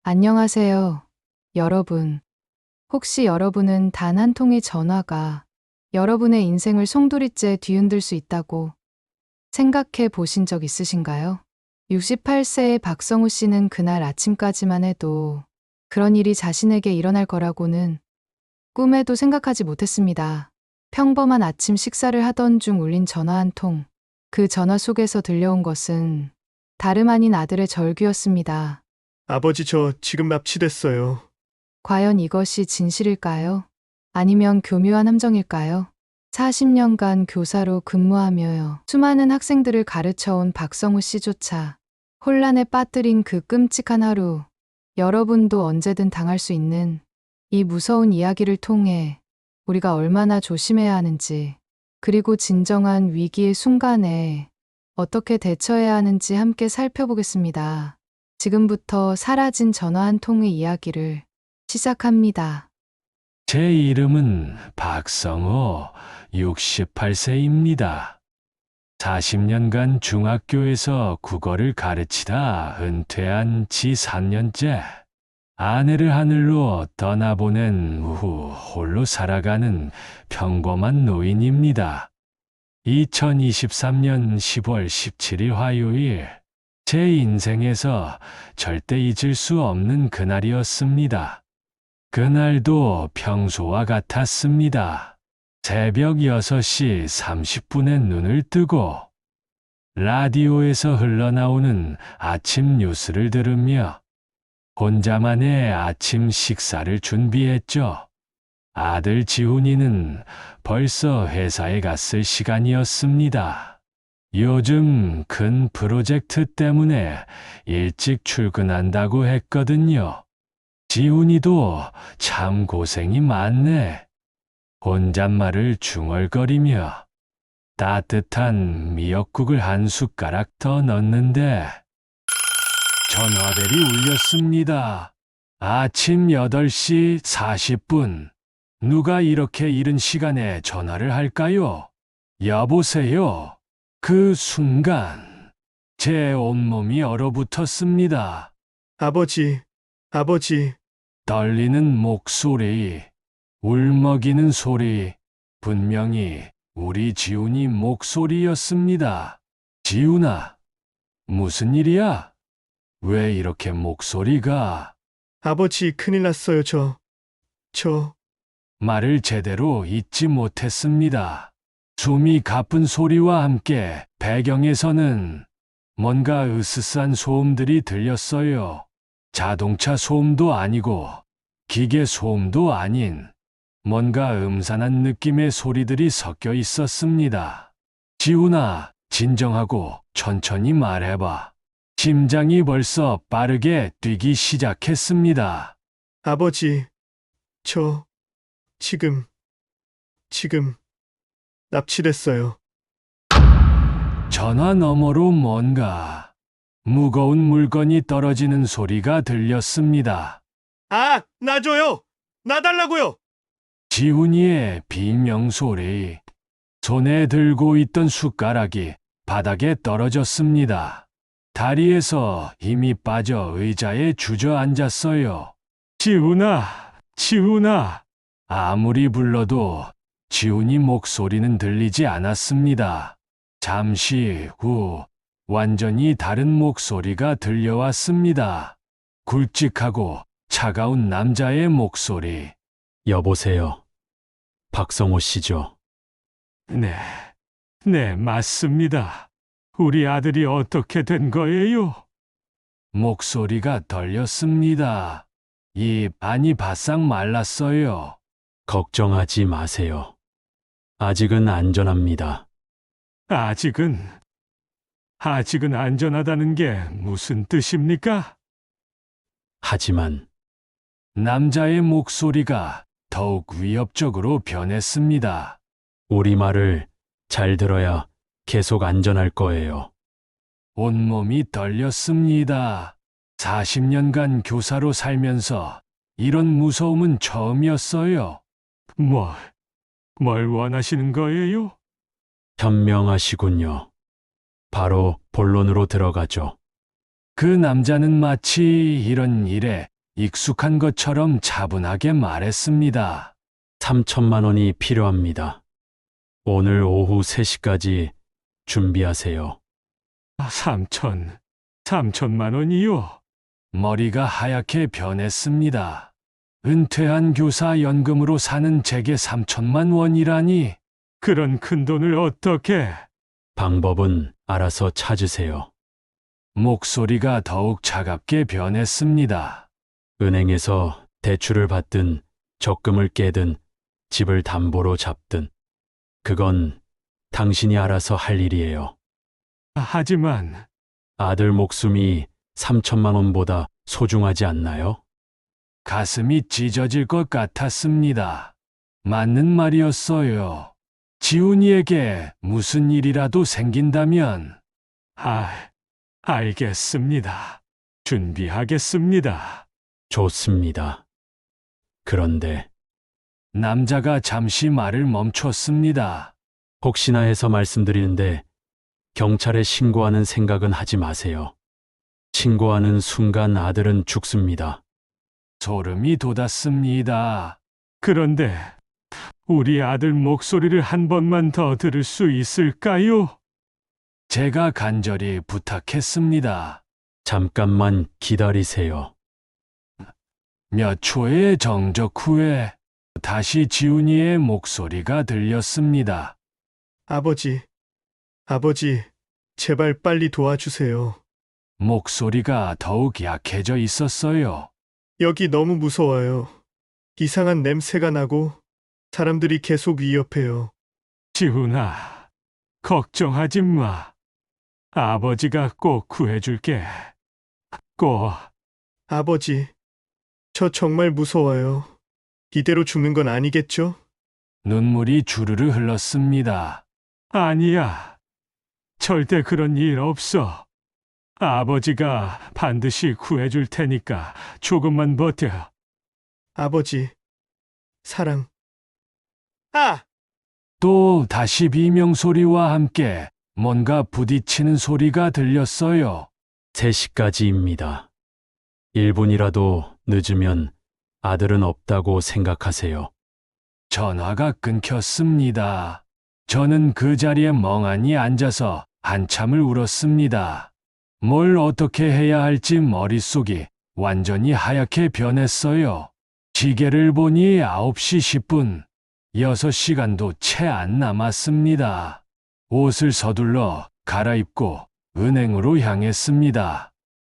안녕하세요, 여러분. 혹시 여러분은 단 한 통의 전화가 여러분의 인생을 송두리째 뒤흔들 수 있다고 생각해 보신 적 있으신가요? 68세의 박성우 씨는 그날 아침까지만 해도 그런 일이 자신에게 일어날 거라고는 꿈에도 생각하지 못했습니다. 평범한 아침 식사를 하던 중 울린 전화 한 통. 그 전화 속에서 들려온 것은 다름 아닌 아들의 절규였습니다. 아버지, 저 지금 납치됐어요. 과연 이것이 진실일까요? 아니면 교묘한 함정일까요? 40년간 교사로 근무하며 수많은 학생들을 가르쳐온 박성우 씨조차 혼란에 빠뜨린 그 끔찍한 하루, 여러분도 언제든 당할 수 있는 이 무서운 이야기를 통해 우리가 얼마나 조심해야 하는지, 그리고 진정한 위기의 순간에 어떻게 대처해야 하는지 함께 살펴보겠습니다. 지금부터 사라진 전화 한 통의 이야기를 시작합니다. 제 이름은 박성호, 68세입니다. 40년간 중학교에서 국어를 가르치다 은퇴한 지 3년째. 아내를 하늘로 떠나보낸 후 홀로 살아가는 평범한 노인입니다. 2023년 10월 17일 화요일, 제 인생에서 절대 잊을 수 없는 그날이었습니다. 그날도 평소와 같았습니다. 새벽 6시 30분에 눈을 뜨고 라디오에서 흘러나오는 아침 뉴스를 들으며 혼자만의 아침 식사를 준비했죠. 아들 지훈이는 벌써 회사에 갔을 시간이었습니다. 요즘 큰 프로젝트 때문에 일찍 출근한다고 했거든요. 지훈이도 참 고생이 많네. 혼잣말을 중얼거리며 따뜻한 미역국을 한 숟가락 더 넣는데 전화벨이 울렸습니다. 아침 8시 40분. 누가 이렇게 이른 시간에 전화를 할까요? 여보세요. 그 순간 제 온몸이 얼어붙었습니다. 아버지, 아버지, 떨리는 목소리, 울먹이는 소리, 분명히 우리 지훈이 목소리였습니다. 지훈아, 무슨 일이야? 왜 이렇게 목소리가? 아버지, 큰일 났어요, 저. 말을 제대로 잇지 못했습니다. 숨이 가쁜 소리와 함께 배경에서는 뭔가 으스스한 소음들이 들렸어요. 자동차 소음도 아니고 기계 소음도 아닌 뭔가 음산한 느낌의 소리들이 섞여 있었습니다. 지훈아, 진정하고 천천히 말해봐. 심장이 벌써 빠르게 뛰기 시작했습니다. 아버지, 저 지금 납치됐어요. 전화 너머로 뭔가 무거운 물건이 떨어지는 소리가 들렸습니다. 아, 놔줘요! 놔달라고요! 지훈이의 비명소리. 손에 들고 있던 숟가락이 바닥에 떨어졌습니다. 다리에서 힘이 빠져 의자에 주저앉았어요. 지훈아, 지훈아. 아무리 불러도 지훈이 목소리는 들리지 않았습니다. 잠시 후 완전히 다른 목소리가 들려왔습니다. 굵직하고 차가운 남자의 목소리. 여보세요. 박성호 씨죠? 네, 맞습니다. 우리 아들이 어떻게 된 거예요? 목소리가 떨렸습니다. 입 안이 바싹 말랐어요. 걱정하지 마세요. 아직은 안전합니다. 아직은 안전하다는 게 무슨 뜻입니까? 하지만 남자의 목소리가 더욱 위협적으로 변했습니다. 우리 말을 잘 들어야 계속 안전할 거예요. 온몸이 떨렸습니다. 40년간 교사로 살면서 이런 무서움은 처음이었어요. 뭘 원하시는 거예요? 현명하시군요. 바로 본론으로 들어가죠. 그 남자는 마치 이런 일에 익숙한 것처럼 차분하게 말했습니다. 3천만 원이 필요합니다. 오늘 오후 3시까지 준비하세요. 3천만 원이요? 머리가 하얗게 변했습니다. 은퇴한 교사 연금으로 사는 제게 3천만 원이라니. 그런 큰 돈을 어떻게? 방법은 알아서 찾으세요. 목소리가 더욱 차갑게 변했습니다. 은행에서 대출을 받든 적금을 깨든 집을 담보로 잡든 그건 당신이 알아서 할 일이에요. 하지만 아들 목숨이 3천만 원보다 소중하지 않나요? 가슴이 찢어질 것 같았습니다. 맞는 말이었어요. 지훈이에게 무슨 일이라도 생긴다면. 알겠습니다. 준비하겠습니다. 좋습니다. 그런데 남자가 잠시 말을 멈췄습니다. 혹시나 해서 말씀드리는데 경찰에 신고하는 생각은 하지 마세요. 신고하는 순간 아들은 죽습니다. 소름이 돋았습니다. 그런데 우리 아들 목소리를 한 번만 더 들을 수 있을까요? 제가 간절히 부탁했습니다. 잠깐만 기다리세요. 몇 초의 정적 후에 다시 지훈이의 목소리가 들렸습니다. 아버지, 제발 빨리 도와주세요. 목소리가 더욱 약해져 있었어요. 여기 너무 무서워요. 이상한 냄새가 나고 사람들이 계속 위협해요. 지훈아, 걱정하지 마. 아버지가 꼭 구해줄게. 꼭. 아버지, 저 정말 무서워요. 이대로 죽는 건 아니겠죠? 눈물이 주르르 흘렀습니다. 아니야. 절대 그런 일 없어. 아버지가 반드시 구해줄 테니까 조금만 버텨. 아버지, 사랑. 또 다시 비명소리와 함께 뭔가 부딪히는 소리가 들렸어요. 3시까지입니다. 1분이라도 늦으면 아들은 없다고 생각하세요. 전화가 끊겼습니다. 저는 그 자리에 멍하니 앉아서 한참을 울었습니다. 뭘 어떻게 해야 할지 머릿속이 완전히 하얗게 변했어요. 시계를 보니 9시 10분, 6시간도 채 안 남았습니다. 옷을 서둘러 갈아입고 은행으로 향했습니다.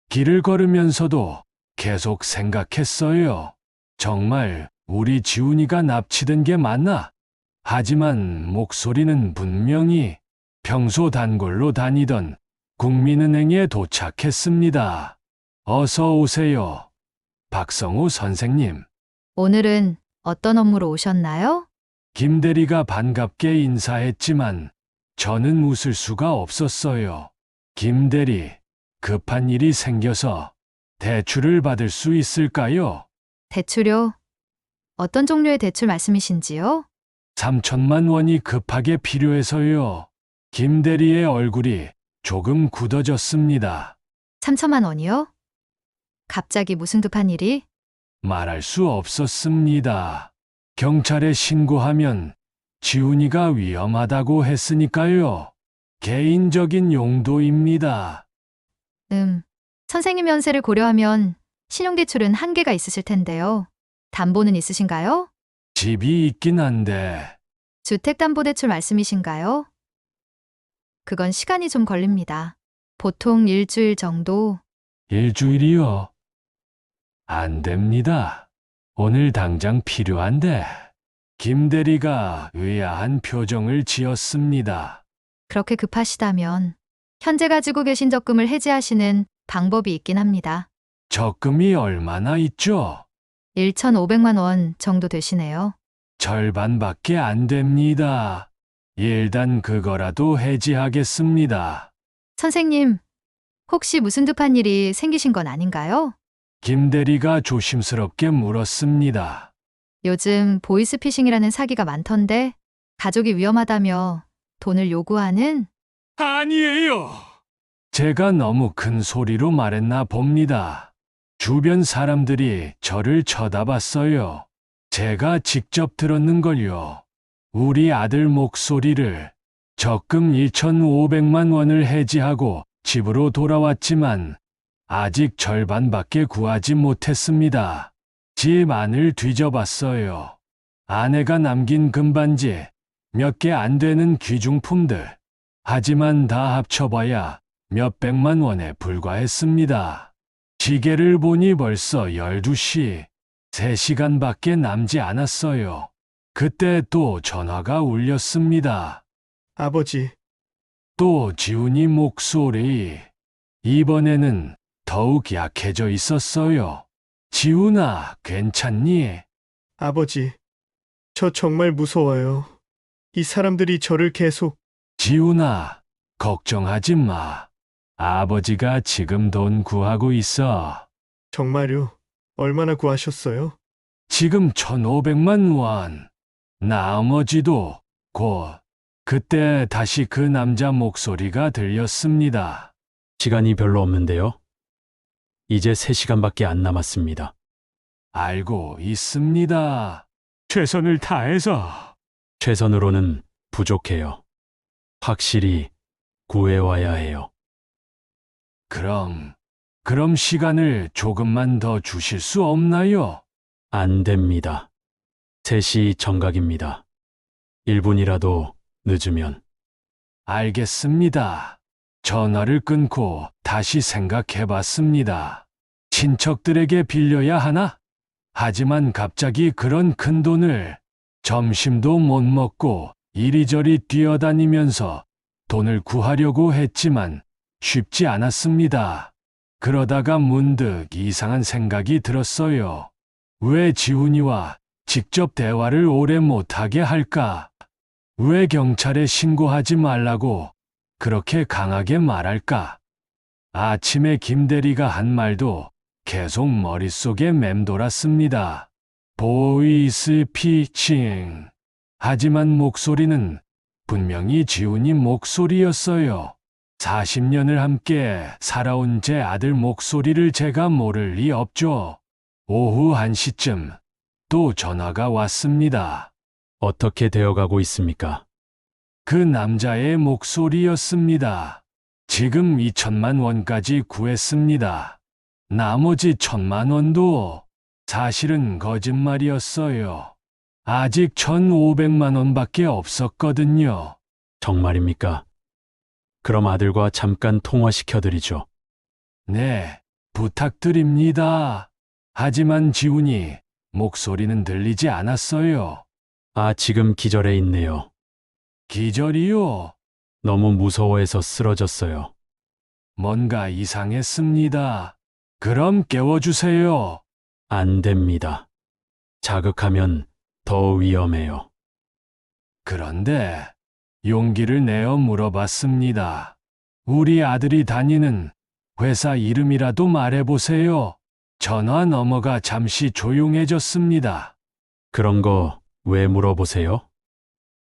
길을 걸으면서도 계속 생각했어요. 정말 우리 지훈이가 납치된 게 맞나? 하지만 목소리는 분명히 평소 단골로 다니던 국민은행에 도착했습니다. 어서 오세요. 박성우 선생님. 오늘은 어떤 업무로 오셨나요? 김 대리가 반갑게 인사했지만 저는 웃을 수가 없었어요. 김 대리, 급한 일이 생겨서 대출을 받을 수 있을까요? 대출요? 어떤 종류의 대출 말씀이신지요? 3천만 원이 급하게 필요해서요. 김 대리의 얼굴이 조금 굳어졌습니다. 3천만 원이요? 갑자기 무슨 급한 일이? 말할 수 없었습니다. 경찰에 신고하면 지훈이가 위험하다고 했으니까요. 개인적인 용도입니다. 선생님 연세를 고려하면 신용대출은 한계가 있으실 텐데요. 담보는 있으신가요? 집이 있긴 한데 주택담보대출 말씀이신가요? 그건 시간이 좀 걸립니다. 보통 일주일 정도. 일주일이요? 안 됩니다. 오늘 당장 필요한데. 김 대리가 의아한 표정을 지었습니다. 그렇게 급하시다면 현재 가지고 계신 적금을 해지하시는 방법이 있긴 합니다. 적금이 얼마나 있죠? 1,500만 원 정도 되시네요. 절반밖에 안 됩니다. 일단 그거라도 해지하겠습니다. 선생님, 혹시 무슨 급한 일이 생기신 건 아닌가요? 김 대리가 조심스럽게 물었습니다. 요즘 보이스피싱이라는 사기가 많던데 가족이 위험하다며 돈을 요구하는? 아니에요. 제가 너무 큰 소리로 말했나 봅니다. 주변 사람들이 저를 쳐다봤어요. 제가 직접 들었는걸요. 우리 아들 목소리를. 적금 1,500만 원을 해지하고 집으로 돌아왔지만 아직 절반밖에 구하지 못했습니다. 집 안을 뒤져봤어요. 아내가 남긴 금반지, 몇 개 안 되는 귀중품들. 하지만 다 합쳐봐야 몇백만 원에 불과했습니다. 시계를 보니 벌써 12시, 3시간밖에 남지 않았어요. 그때 또 전화가 울렸습니다. 아버지, 또 지훈이 목소리. 이번에는 더욱 약해져 있었어요. 지훈아, 괜찮니? 아버지, 저 정말 무서워요. 이 사람들이 저를 계속. 지훈아, 걱정하지 마. 아버지가 지금 돈 구하고 있어. 정말요? 얼마나 구하셨어요? 지금 1,500만 원. 나머지도 곧. 그때 다시 그 남자 목소리가 들렸습니다. 시간이 별로 없는데요. 이제 3시간밖에 안 남았습니다. 알고 있습니다. 최선을 다해서. 최선으로는 부족해요. 확실히 구해와야 해요. 그럼 시간을 조금만 더 주실 수 없나요? 안 됩니다. 3시 정각입니다. 1분이라도 늦으면. 알겠습니다. 전화를 끊고 다시 생각해 봤습니다. 친척들에게 빌려야 하나? 하지만 갑자기 그런 큰 돈을 점심도 못 먹고 이리저리 뛰어다니면서 돈을 구하려고 했지만 쉽지 않았습니다. 그러다가 문득 이상한 생각이 들었어요. 왜 지훈이와 직접 대화를 오래 못하게 할까? 왜 경찰에 신고하지 말라고 그렇게 강하게 말할까? 아침에 김대리가 한 말도 계속 머릿속에 맴돌았습니다. 보이스 피칭. 하지만 목소리는 분명히 지훈이 목소리였어요. 40년을 함께 살아온 제 아들 목소리를 제가 모를 리 없죠. 오후 1시쯤 또 전화가 왔습니다. 어떻게 되어가고 있습니까? 그 남자의 목소리였습니다. 지금 2천만 원까지 구했습니다. 나머지 1,000만 원도 사실은 거짓말이었어요. 아직 1,500만 원밖에 없었거든요. 정말입니까? 그럼 아들과 잠깐 통화시켜드리죠. 네, 부탁드립니다. 하지만 지훈이 목소리는 들리지 않았어요. 아, 지금 기절해 있네요. 기절이요? 너무 무서워해서 쓰러졌어요. 뭔가 이상했습니다. 그럼 깨워주세요. 안 됩니다. 자극하면 더 위험해요. 그런데 용기를 내어 물어봤습니다. 우리 아들이 다니는 회사 이름이라도 말해보세요. 전화 너머가 잠시 조용해졌습니다. 그런 거 왜 물어보세요?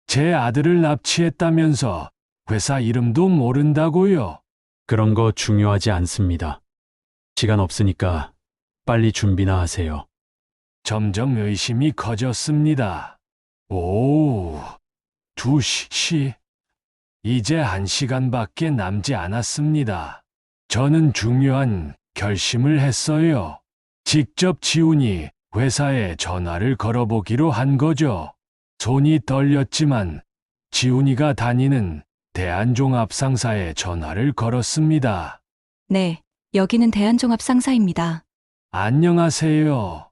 제 아들을 납치했다면서 회사 이름도 모른다고요. 그런 거 중요하지 않습니다. 시간 없으니까 빨리 준비나 하세요. 점점 의심이 커졌습니다. 오, 2시. 이제 1시간밖에 남지 않았습니다. 저는 중요한 결심을 했어요. 직접 지훈이 회사에 전화를 걸어보기로 한 거죠. 손이 떨렸지만 지훈이가 다니는 대한종합상사에 전화를 걸었습니다. 네, 여기는 대한종합상사입니다. 안녕하세요.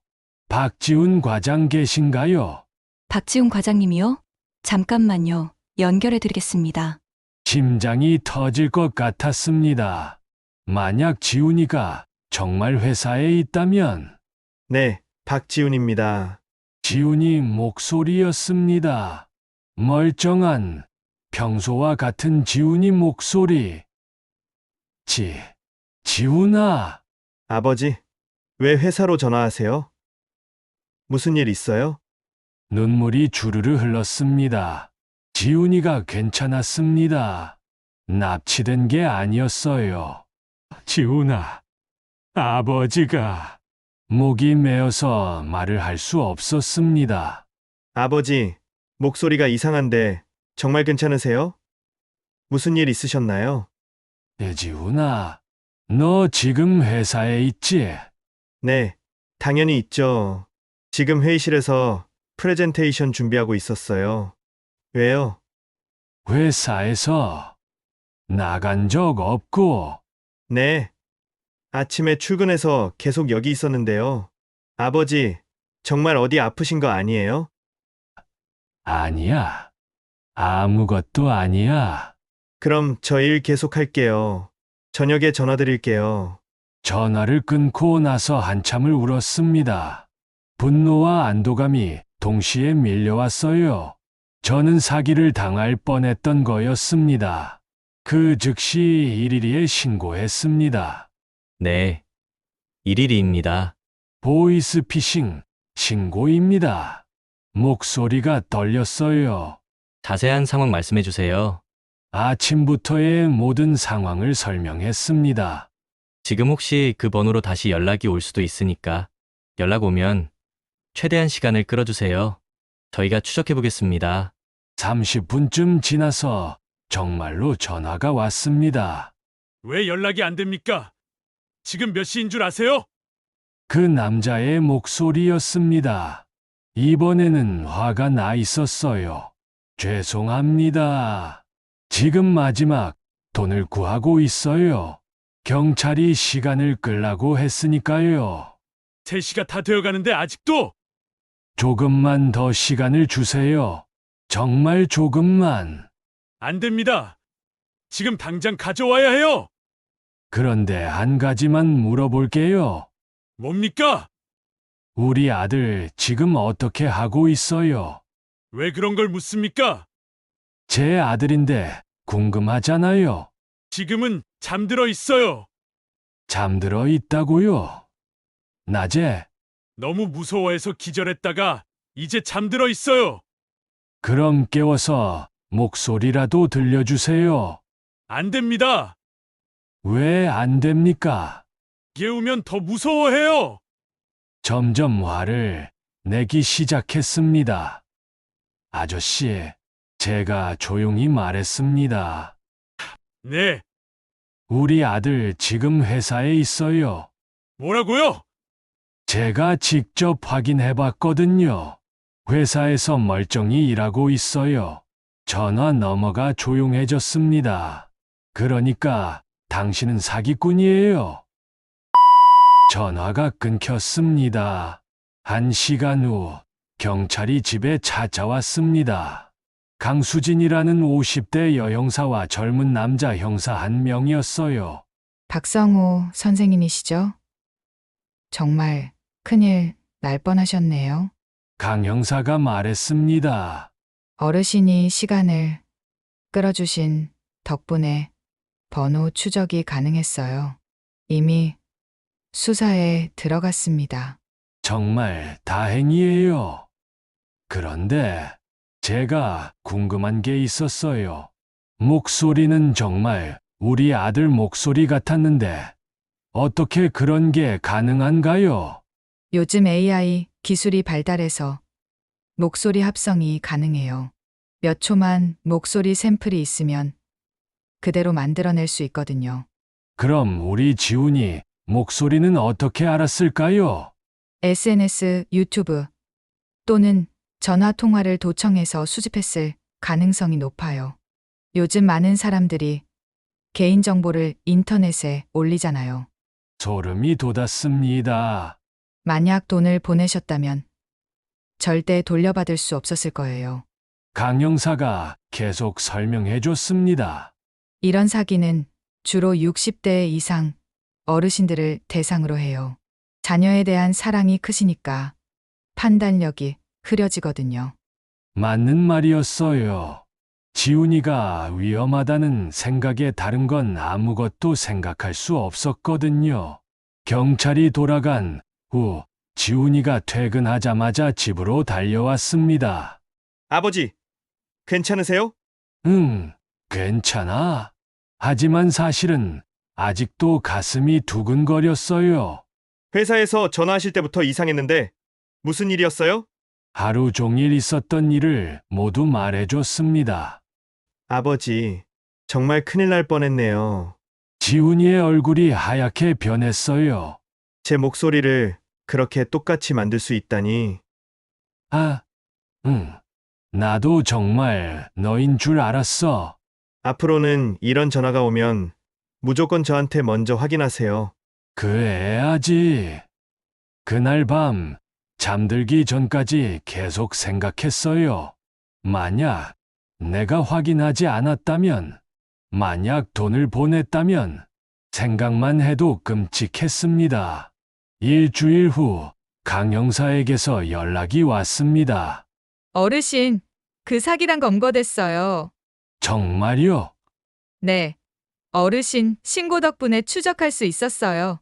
박지훈 과장 계신가요? 박지훈 과장님이요? 잠깐만요. 연결해 드리겠습니다. 심장이 터질 것 같았습니다. 만약 지훈이가 정말 회사에 있다면 네, 박지훈입니다. 지훈이 목소리였습니다. 멀쩡한 평소와 같은 지훈이 목소리. 지훈아. 아버지, 왜 회사로 전화하세요? 무슨 일 있어요? 눈물이 주르르 흘렀습니다. 지훈이가 괜찮았습니다. 납치된 게 아니었어요. 지훈아, 아버지가 목이 메어서 말을 할 수 없었습니다. 아버지, 목소리가 이상한데 정말 괜찮으세요? 무슨 일 있으셨나요? 대지훈아, 너 지금 회사에 있지? 네, 당연히 있죠. 지금 회의실에서 프레젠테이션 준비하고 있었어요. 왜요? 회사에서 나간 적 없고, 네. 아침에 출근해서 계속 여기 있었는데요. 아버지, 정말 어디 아프신 거 아니에요? 아니야. 아무것도 아니야. 그럼 저 일 계속 할게요. 저녁에 전화 드릴게요. 전화를 끊고 나서 한참을 울었습니다. 분노와 안도감이 동시에 밀려왔어요. 저는 사기를 당할 뻔했던 거였습니다. 그 즉시 112에 신고했습니다. 네, 112입니다. 보이스피싱 신고입니다. 목소리가 떨렸어요. 자세한 상황 말씀해 주세요. 아침부터의 모든 상황을 설명했습니다. 지금 혹시 그 번호로 다시 연락이 올 수도 있으니까 연락 오면 최대한 시간을 끌어주세요. 저희가 추적해 보겠습니다. 30분쯤 지나서 정말로 전화가 왔습니다. 왜 연락이 안 됩니까? 지금 몇 시인 줄 아세요? 그 남자의 목소리였습니다. 이번에는 화가 나 있었어요. 죄송합니다. 지금 마지막 돈을 구하고 있어요. 경찰이 시간을 끌라고 했으니까요. 3시가 다 되어가는데 아직도? 조금만 더 시간을 주세요. 정말 조금만. 안 됩니다. 지금 당장 가져와야 해요. 그런데 한 가지만 물어볼게요. 뭡니까? 우리 아들 지금 어떻게 하고 있어요? 왜 그런 걸 묻습니까? 제 아들인데 궁금하잖아요. 지금은 잠들어 있어요. 잠들어 있다고요? 낮에? 너무 무서워해서 기절했다가 이제 잠들어 있어요. 그럼 깨워서 목소리라도 들려주세요. 안 됩니다. 왜 안 됩니까? 깨우면 더 무서워해요. 점점 화를 내기 시작했습니다. 아저씨, 제가 조용히 말했습니다. 네, 우리 아들 지금 회사에 있어요. 뭐라고요? 제가 직접 확인해 봤거든요. 회사에서 멀쩡히 일하고 있어요. 전화 넘어가 조용해졌습니다. 그러니까 당신은 사기꾼이에요. 전화가 끊겼습니다. 1시간 후 경찰이 집에 찾아왔습니다. 강수진이라는 50대 여형사와 젊은 남자 형사 한 명이었어요. 박성호 선생님이시죠? 정말 큰일 날 뻔하셨네요. 강 형사가 말했습니다. 어르신이 시간을 끌어주신 덕분에 번호 추적이 가능했어요. 이미 수사에 들어갔습니다. 정말 다행이에요. 그런데 제가 궁금한 게 있었어요. 목소리는 정말 우리 아들 목소리 같았는데 어떻게 그런 게 가능한가요? 요즘 AI 기술이 발달해서 목소리 합성이 가능해요. 몇 초만 목소리 샘플이 있으면 그대로 만들어낼 수 있거든요. 그럼 우리 지훈이 목소리는 어떻게 알았을까요? SNS, 유튜브 또는 전화 통화를 도청해서 수집했을 가능성이 높아요. 요즘 많은 사람들이 개인정보를 인터넷에 올리잖아요. 소름이 돋았습니다. 만약 돈을 보내셨다면 절대 돌려받을 수 없었을 거예요. 강 형사가 계속 설명해 줬습니다. 이런 사기는 주로 60대 이상 어르신들을 대상으로 해요. 자녀에 대한 사랑이 크시니까 판단력이 흐려지거든요. 맞는 말이었어요. 지훈이가 위험하다는 생각에 다른 건 아무것도 생각할 수 없었거든요. 경찰이 돌아간 후 지훈이가 퇴근하자마자 집으로 달려왔습니다. 아버지, 괜찮으세요? 응, 괜찮아. 하지만 사실은 아직도 가슴이 두근거렸어요. 회사에서 전화하실 때부터 이상했는데 무슨 일이었어요? 하루 종일 있었던 일을 모두 말해줬습니다. 아버지, 정말 큰일 날 뻔했네요. 지훈이의 얼굴이 하얗게 변했어요. 제 목소리를 그렇게 똑같이 만들 수 있다니. 아, 나도 정말 너인 줄 알았어. 앞으로는 이런 전화가 오면 무조건 저한테 먼저 확인하세요. 그래야지. 그날 밤 잠들기 전까지 계속 생각했어요. 만약 내가 확인하지 않았다면, 만약 돈을 보냈다면 생각만 해도 끔찍했습니다. 일주일 후 강 형사에게서 연락이 왔습니다. 어르신, 그 사기란 검거됐어요. 정말요? 네. 어르신 신고 덕분에 추적할 수 있었어요.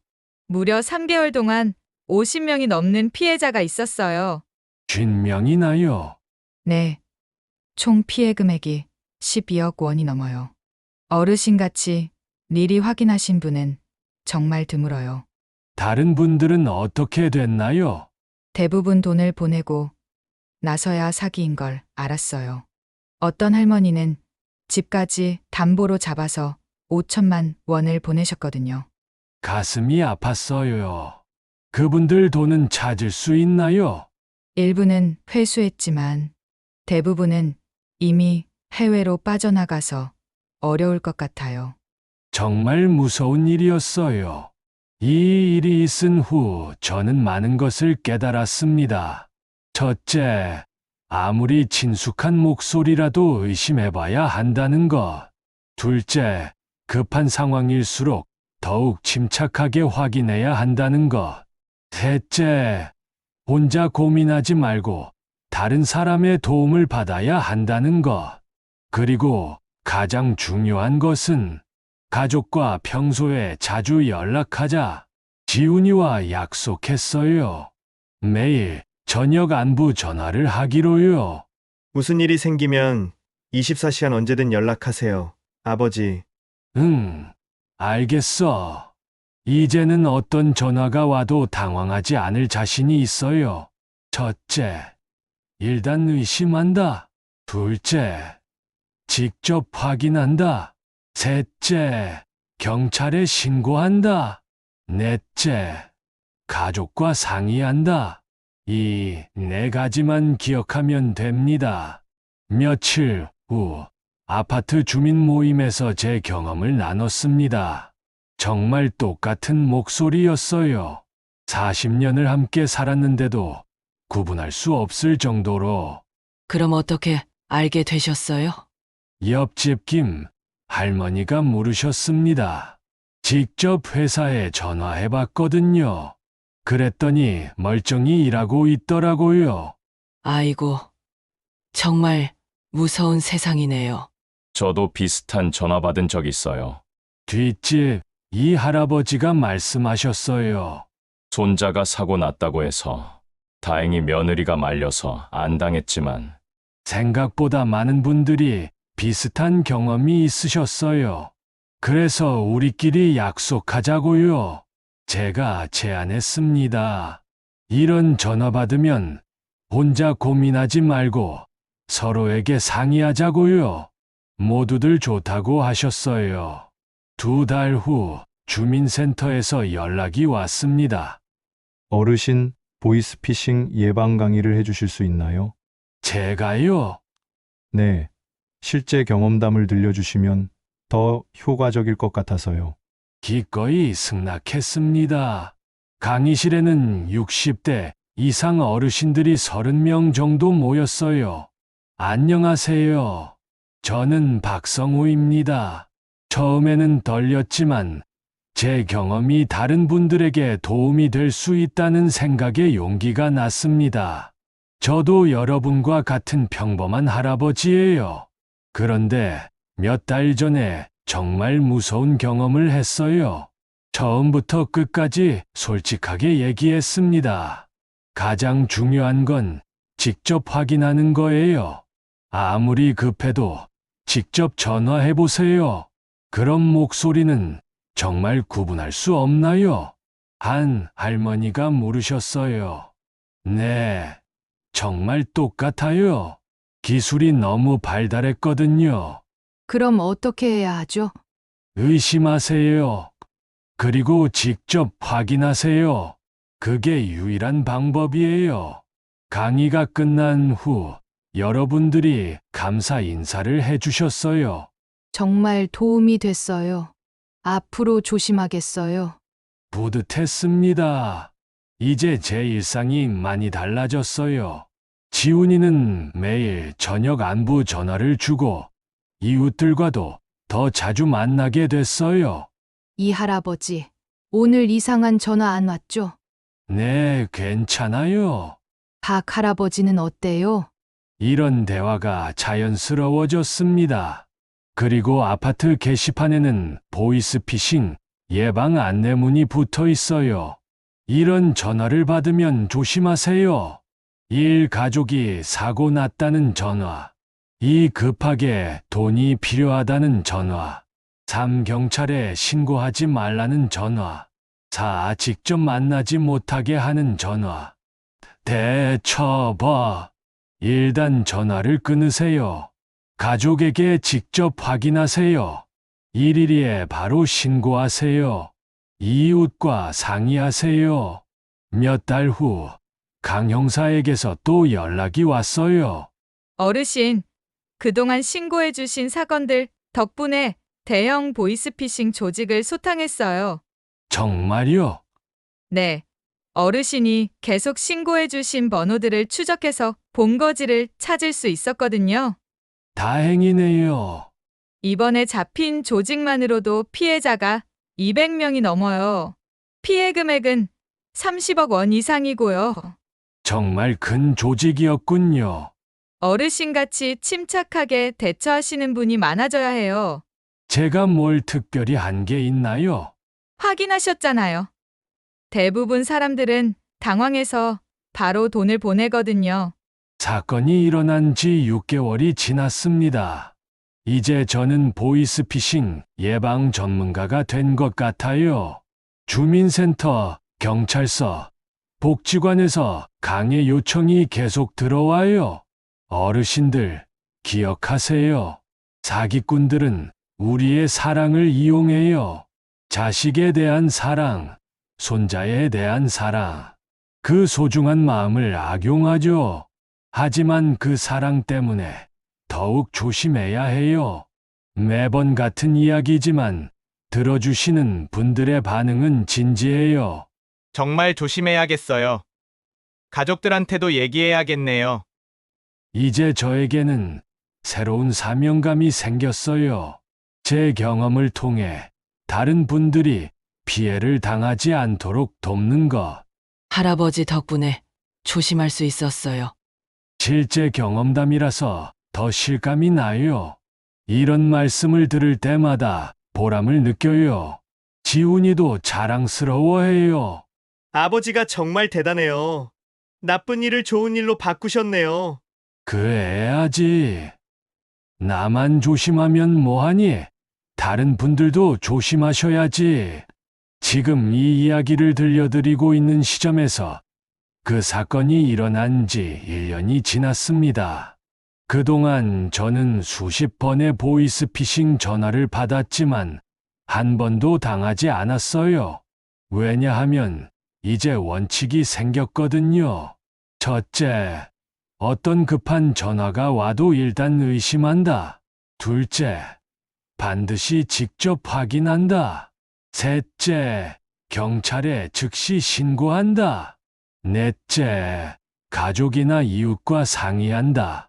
무려 3개월 동안 50명이 넘는 피해자가 있었어요. 50명이나요? 네. 총 피해 금액이 12억 원이 넘어요. 어르신같이 미리 확인하신 분은 정말 드물어요. 다른 분들은 어떻게 됐나요? 대부분 돈을 보내고 나서야 사기인 걸 알았어요. 어떤 할머니는 집까지 담보로 잡아서 5천만 원을 보내셨거든요. 가슴이 아팠어요. 그분들 돈은 찾을 수 있나요? 일부는 회수했지만 대부분은 이미 해외로 빠져나가서 어려울 것 같아요. 정말 무서운 일이었어요. 이 일이 있은 후 저는 많은 것을 깨달았습니다. 첫째, 아무리 친숙한 목소리라도 의심해봐야 한다는 것. 둘째, 급한 상황일수록 더욱 침착하게 확인해야 한다는 것. 셋째, 혼자 고민하지 말고 다른 사람의 도움을 받아야 한다는 것. 그리고 가장 중요한 것은 가족과 평소에 자주 연락하자. 지훈이와 약속했어요. 매일 저녁 안부 전화를 하기로요. 무슨 일이 생기면 24시간 언제든 연락하세요. 아버지, 응, 알겠어. 이제는 어떤 전화가 와도 당황하지 않을 자신이 있어요. 첫째, 일단 의심한다. 둘째, 직접 확인한다. 셋째, 경찰에 신고한다. 넷째, 가족과 상의한다. 이 네 가지만 기억하면 됩니다. 며칠 후 아파트 주민 모임에서 제 경험을 나눴습니다. 정말 똑같은 목소리였어요. 40년을 함께 살았는데도 구분할 수 없을 정도로. 그럼 어떻게 알게 되셨어요? 옆집 김 할머니가 물으셨습니다. 직접 회사에 전화해봤거든요. 그랬더니 멀쩡히 일하고 있더라고요. 아이고, 정말 무서운 세상이네요. 저도 비슷한 전화 받은 적 있어요. 뒷집 이 할아버지가 말씀하셨어요. 손자가 사고 났다고 해서 다행히 며느리가 말려서 안 당했지만 생각보다 많은 분들이 비슷한 경험이 있으셨어요. 그래서 우리끼리 약속하자고요. 제가 제안했습니다. 이런 전화 받으면 혼자 고민하지 말고 서로에게 상의하자고요. 모두들 좋다고 하셨어요. 2달 후 주민센터에서 연락이 왔습니다. 어르신, 보이스피싱 예방 강의를 해주실 수 있나요? 제가요? 네, 실제 경험담을 들려주시면 더 효과적일 것 같아서요. 기꺼이 승낙했습니다. 강의실에는 60대 이상 어르신들이 30명 정도 모였어요. 안녕하세요. 저는 박성우입니다. 처음에는 떨렸지만 제 경험이 다른 분들에게 도움이 될 수 있다는 생각에 용기가 났습니다. 저도 여러분과 같은 평범한 할아버지예요. 그런데 몇 달 전에 정말 무서운 경험을 했어요. 처음부터 끝까지 솔직하게 얘기했습니다. 가장 중요한 건 직접 확인하는 거예요. 아무리 급해도 직접 전화해 보세요. 그런 목소리는 정말 구분할 수 없나요? 한 할머니가 물으셨어요. 네, 정말 똑같아요. 기술이 너무 발달했거든요. 그럼 어떻게 해야 하죠? 의심하세요. 그리고 직접 확인하세요. 그게 유일한 방법이에요. 강의가 끝난 후 여러분들이 감사 인사를 해주셨어요. 정말 도움이 됐어요. 앞으로 조심하겠어요. 뿌듯했습니다. 이제 제 일상이 많이 달라졌어요. 지훈이는 매일 저녁 안부 전화를 주고 이웃들과도 더 자주 만나게 됐어요. 이 할아버지, 오늘 이상한 전화 안 왔죠? 네, 괜찮아요. 박 할아버지는 어때요? 이런 대화가 자연스러워졌습니다. 그리고 아파트 게시판에는 보이스피싱 예방 안내문이 붙어 있어요. 이런 전화를 받으면 조심하세요. 1. 가족이 사고 났다는 전화. 2. 급하게 돈이 필요하다는 전화. 3. 경찰에 신고하지 말라는 전화. 4. 직접 만나지 못하게 하는 전화. 대처버. 일단 전화를 끊으세요. 가족에게 직접 확인하세요. 일일이에 바로 신고하세요. 이웃과 상의하세요. 몇 달 후 강 형사에게서 또 연락이 왔어요. 어르신, 그동안 신고해 주신 사건들 덕분에 대형 보이스피싱 조직을 소탕했어요. 정말요? 네. 어르신이 계속 신고해 주신 번호들을 추적해서 본거지를 찾을 수 있었거든요. 다행이네요. 이번에 잡힌 조직만으로도 피해자가 200명이 넘어요. 피해 금액은 30억 원 이상이고요. 정말 큰 조직이었군요. 어르신같이 침착하게 대처하시는 분이 많아져야 해요. 제가 뭘 특별히 한 게 있나요? 확인하셨잖아요. 대부분 사람들은 당황해서 바로 돈을 보내거든요. 사건이 일어난 지 6개월이 지났습니다. 이제 저는 보이스피싱 예방 전문가가 된 것 같아요. 주민센터, 경찰서, 복지관에서 강의 요청이 계속 들어와요. 어르신들, 기억하세요. 사기꾼들은 우리의 사랑을 이용해요. 자식에 대한 사랑, 손자에 대한 사랑, 그 소중한 마음을 악용하죠. 하지만 그 사랑 때문에 더욱 조심해야 해요. 매번 같은 이야기지만 들어주시는 분들의 반응은 진지해요. 정말 조심해야겠어요. 가족들한테도 얘기해야겠네요. 이제 저에게는 새로운 사명감이 생겼어요. 제 경험을 통해 다른 분들이 피해를 당하지 않도록 돕는 것. 할아버지 덕분에 조심할 수 있었어요. 실제 경험담이라서 더 실감이 나요. 이런 말씀을 들을 때마다 보람을 느껴요. 지훈이도 자랑스러워해요. 아버지가 정말 대단해요. 나쁜 일을 좋은 일로 바꾸셨네요. 그래야지. 나만 조심하면 뭐하니? 다른 분들도 조심하셔야지. 지금 이 이야기를 들려드리고 있는 시점에서 그 사건이 일어난 지 1년이 지났습니다. 그동안 저는 수십 번의 보이스피싱 전화를 받았지만 한 번도 당하지 않았어요. 왜냐하면 이제 원칙이 생겼거든요. 첫째, 어떤 급한 전화가 와도 일단 의심한다. 둘째, 반드시 직접 확인한다. 셋째, 경찰에 즉시 신고한다. 넷째, 가족이나 이웃과 상의한다.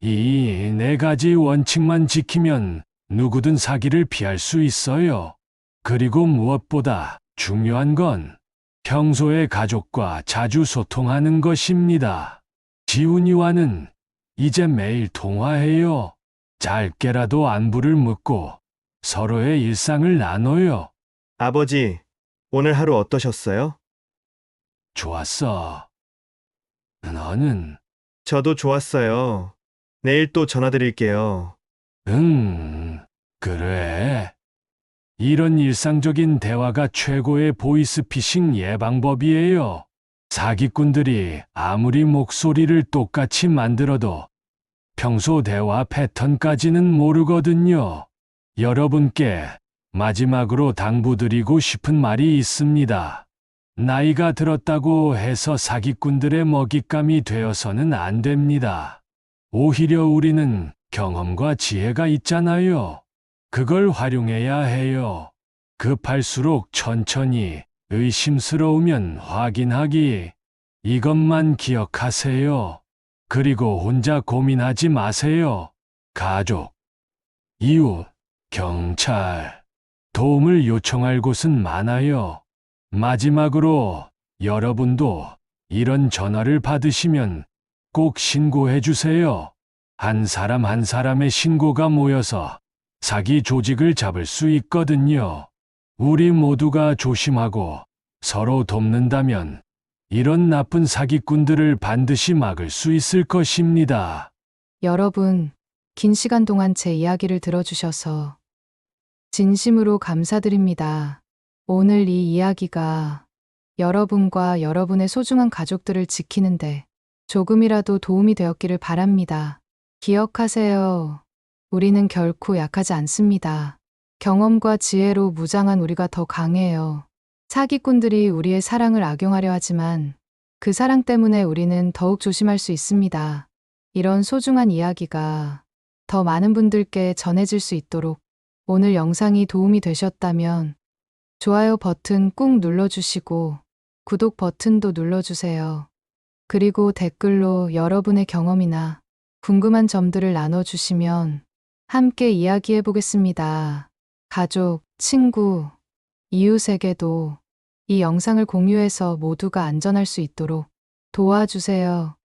이 네 가지 원칙만 지키면 누구든 사기를 피할 수 있어요. 그리고 무엇보다 중요한 건 평소에 가족과 자주 소통하는 것입니다. 지훈이와는 이제 매일 통화해요. 짧게라도 안부를 묻고 서로의 일상을 나눠요. 아버지, 오늘 하루 어떠셨어요? 좋았어. 너는? 저도 좋았어요. 내일 또 전화드릴게요. 그래. 이런 일상적인 대화가 최고의 보이스피싱 예방법이에요. 사기꾼들이 아무리 목소리를 똑같이 만들어도 평소 대화 패턴까지는 모르거든요. 여러분께 마지막으로 당부드리고 싶은 말이 있습니다. 나이가 들었다고 해서 사기꾼들의 먹잇감이 되어서는 안 됩니다. 오히려 우리는 경험과 지혜가 있잖아요. 그걸 활용해야 해요. 급할수록 천천히, 의심스러우면 확인하기. 이것만 기억하세요. 그리고 혼자 고민하지 마세요. 가족, 이웃, 경찰, 도움을 요청할 곳은 많아요. 마지막으로 여러분도 이런 전화를 받으시면 꼭 신고해 주세요. 한 사람 한 사람의 신고가 모여서 사기 조직을 잡을 수 있거든요. 우리 모두가 조심하고 서로 돕는다면 이런 나쁜 사기꾼들을 반드시 막을 수 있을 것입니다. 여러분, 긴 시간 동안 제 이야기를 들어주셔서 진심으로 감사드립니다. 오늘 이 이야기가 여러분과 여러분의 소중한 가족들을 지키는데 조금이라도 도움이 되었기를 바랍니다. 기억하세요. 우리는 결코 약하지 않습니다. 경험과 지혜로 무장한 우리가 더 강해요. 사기꾼들이 우리의 사랑을 악용하려 하지만 그 사랑 때문에 우리는 더욱 조심할 수 있습니다. 이런 소중한 이야기가 더 많은 분들께 전해질 수 있도록 오늘 영상이 도움이 되셨다면 좋아요 버튼 꾹 눌러주시고 구독 버튼도 눌러주세요. 그리고 댓글로 여러분의 경험이나 궁금한 점들을 나눠주시면 함께 이야기해 보겠습니다. 가족, 친구, 이웃에게도 이 영상을 공유해서 모두가 안전할 수 있도록 도와주세요.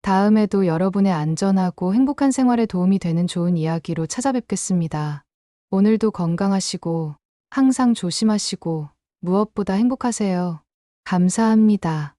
다음에도 여러분의 안전하고 행복한 생활에 도움이 되는 좋은 이야기로 찾아뵙겠습니다. 오늘도 건강하시고 항상 조심하시고 무엇보다 행복하세요. 감사합니다.